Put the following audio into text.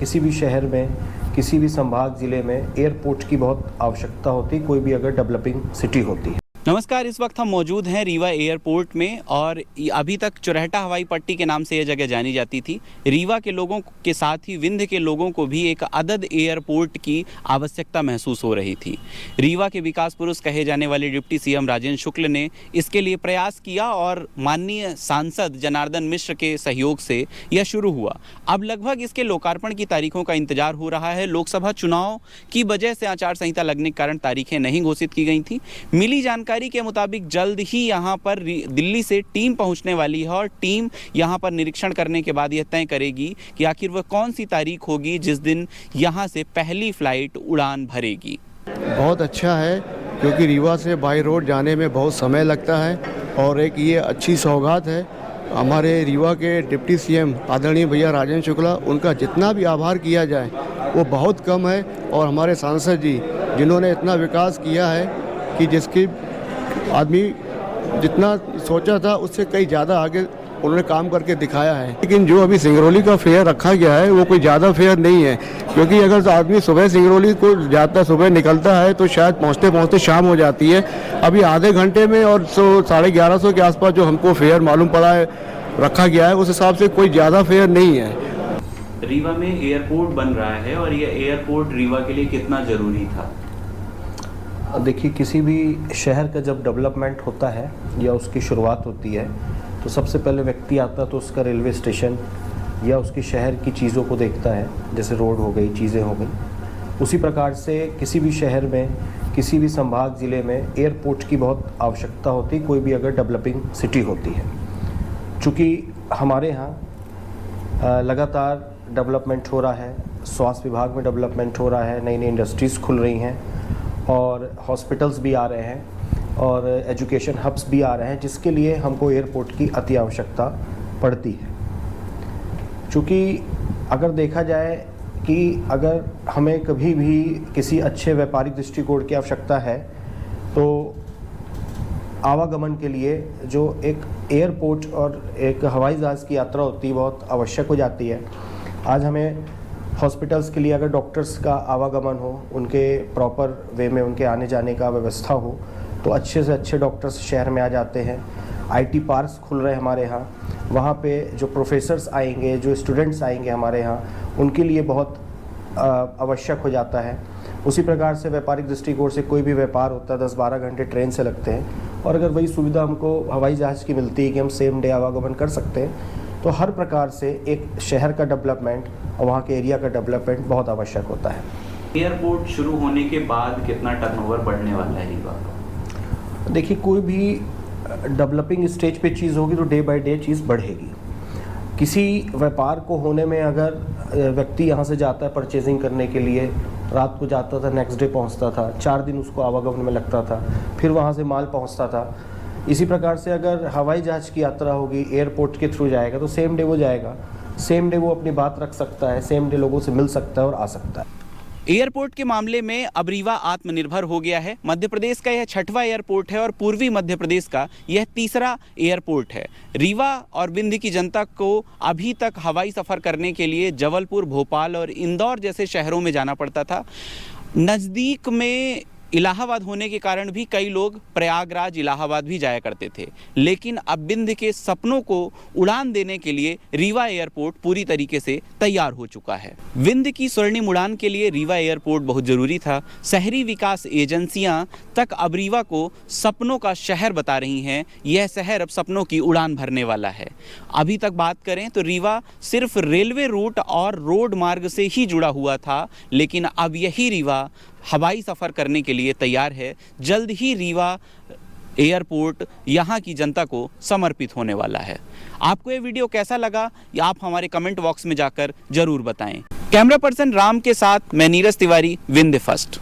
किसी भी शहर में, किसी भी संभाग ज़िले में एयरपोर्ट की बहुत आवश्यकता होती, कोई भी अगर डेवलपिंग सिटी होती है। नमस्कार, इस वक्त हम मौजूद हैं रीवा एयरपोर्ट में और अभी तक चुरहटा हवाई पट्टी के नाम से यह जगह जानी जाती थी। रीवा के लोगों के साथ ही विंध्य के लोगों को भी एक अदद एयरपोर्ट की आवश्यकता महसूस हो रही थी। रीवा के विकास पुरुष कहे जाने वाले डिप्टी सीएम राजेंद्र शुक्ल ने इसके लिए प्रयास किया और माननीय सांसद जनार्दन मिश्र के सहयोग से यह शुरू हुआ। अब लगभग इसके लोकार्पण की तारीखों का इंतजार हो रहा है। लोकसभा चुनाव की वजह से आचार संहिता लगने के कारण तारीखें नहीं घोषित की गई थी। मिली जानकारी के मुताबिक जल्द ही यहां पर दिल्ली से टीम पहुंचने वाली है और टीम यहां पर निरीक्षण करने के बाद यह तय करेगी कि आखिर वह कौन सी तारीख होगी जिस दिन यहां से पहली फ्लाइट उड़ान भरेगी। बहुत अच्छा है क्योंकि रीवा से बाई रोड जाने में बहुत समय लगता है और एक ये अच्छी सौगात है। हमारे रीवा के डिप्टी सीएम आदरणीय भैया राजेंद्र शुक्ला, उनका जितना भी आभार किया जाए वो बहुत कम है। और हमारे सांसद जी जिन्होंने इतना विकास किया है कि जिसकी आदमी जितना सोचा था उससे कई ज़्यादा आगे उन्होंने काम करके दिखाया है। लेकिन जो अभी सिंगरौली का फेयर रखा गया है वो कोई ज़्यादा फेयर नहीं है, क्योंकि अगर आदमी सुबह सिंगरौली को जाता, सुबह निकलता है तो शायद पहुंचते पहुंचते शाम हो जाती है। अभी आधे घंटे में और 1150 के आसपास जो हमको फेयर मालूम पड़ा है रखा गया है, उस हिसाब से कोई ज़्यादा फेयर नहीं है। रीवा में एयरपोर्ट बन रहा है और यह एयरपोर्ट रीवा के लिए कितना ज़रूरी था? देखिए, किसी भी शहर का जब डेवलपमेंट होता है या उसकी शुरुआत होती है तो सबसे पहले व्यक्ति आता है तो उसका रेलवे स्टेशन या उसकी शहर की चीज़ों को देखता है, जैसे रोड हो गई, चीज़ें हो गई। उसी प्रकार से किसी भी शहर में, किसी भी संभाग ज़िले में एयरपोर्ट की बहुत आवश्यकता होती, कोई भी अगर डेवलपिंग सिटी होती है। चूँकि हमारे यहाँ लगातार डेवलपमेंट हो रहा है, स्वास्थ्य विभाग में डेवलपमेंट हो रहा है, नई नई इंडस्ट्रीज़ खुल रही हैं और हॉस्पिटल्स भी आ रहे हैं और एजुकेशन हब्स भी आ रहे हैं, जिसके लिए हमको एयरपोर्ट की अति आवश्यकता पड़ती है। चूँकि अगर देखा जाए कि अगर हमें कभी भी किसी अच्छे व्यापारिक दृष्टिकोण की आवश्यकता है तो आवागमन के लिए जो एक एयरपोर्ट और एक हवाई जहाज़ की यात्रा होती है बहुत आवश्यक हो जाती है। आज हमें हॉस्पिटल्स के लिए अगर डॉक्टर्स का आवागमन हो, उनके प्रॉपर वे में उनके आने जाने का व्यवस्था हो तो अच्छे से अच्छे डॉक्टर्स शहर में आ जाते हैं। आईटी पार्क्स खुल रहे हैं हमारे यहाँ, वहाँ पे जो प्रोफेसर्स आएंगे, जो स्टूडेंट्स आएंगे हमारे यहाँ, उनके लिए बहुत आवश्यक हो जाता है। उसी प्रकार से व्यापारिक दृष्टिकोण से कोई भी व्यापार होता है 10-12 घंटे ट्रेन से लगते हैं और अगर वही सुविधा हमको हवाई जहाज़ की मिलती है कि हम सेम डे आवागमन कर सकते हैं, तो हर प्रकार से एक शहर का डेवलपमेंट और वहाँ के एरिया का डेवलपमेंट बहुत आवश्यक होता है। एयरपोर्ट शुरू होने के बाद कितना टर्नओवर बढ़ने वाला है रीवा का? देखिए, कोई भी डेवलपिंग स्टेज पे चीज़ होगी तो डे बाय डे चीज़ बढ़ेगी। किसी व्यापार को होने में अगर व्यक्ति यहाँ से जाता है परचेजिंग करने के लिए, रात को जाता था, नेक्स्ट डे पहुँचता था, 4 दिन उसको आवागमन में लगता था, फिर वहाँ से माल पहुँचता था। इसी प्रकार से अगर हवाई जहाज़ की यात्रा होगी, एयरपोर्ट के थ्रू जाएगा तो सेम डे वो जाएगा, सेम डे वो अपनी बात रख सकता है, सेम डे लोगों से मिल सकता है और आ सकता है। एयरपोर्ट के मामले में अब रीवा आत्मनिर्भर हो गया है। मध्य प्रदेश का यह 6वां एयरपोर्ट है और पूर्वी मध्य प्रदेश का यह 3रा एयरपोर्ट है। रीवा और विंध्य की जनता को अभी तक हवाई सफ़र करने के लिए जबलपुर, भोपाल और इंदौर जैसे शहरों में जाना पड़ता था। नज़दीक में इलाहाबाद होने के कारण भी कई लोग प्रयागराज, इलाहाबाद भी जाया करते थे, लेकिन अब विंध्य के सपनों को उड़ान देने के लिए रीवा एयरपोर्ट पूरी तरीके से तैयार हो चुका है। विंध्य की स्वर्णिम उड़ान के लिए रीवा एयरपोर्ट बहुत ज़रूरी था। शहरी विकास एजेंसियां तक अब रीवा को सपनों का शहर बता रही हैं। यह शहर अब सपनों की उड़ान भरने वाला है। अभी तक बात करें तो रीवा सिर्फ रेलवे रूट और रोड मार्ग से ही जुड़ा हुआ था, लेकिन अब यही रीवा हवाई सफ़र करने के लिए तैयार है। जल्द ही रीवा एयरपोर्ट यहाँ की जनता को समर्पित होने वाला है। आपको ये वीडियो कैसा लगा या आप हमारे कमेंट बॉक्स में जाकर जरूर बताएं। कैमरा पर्सन राम के साथ मैं नीरज तिवारी, विंध्य फर्स्ट।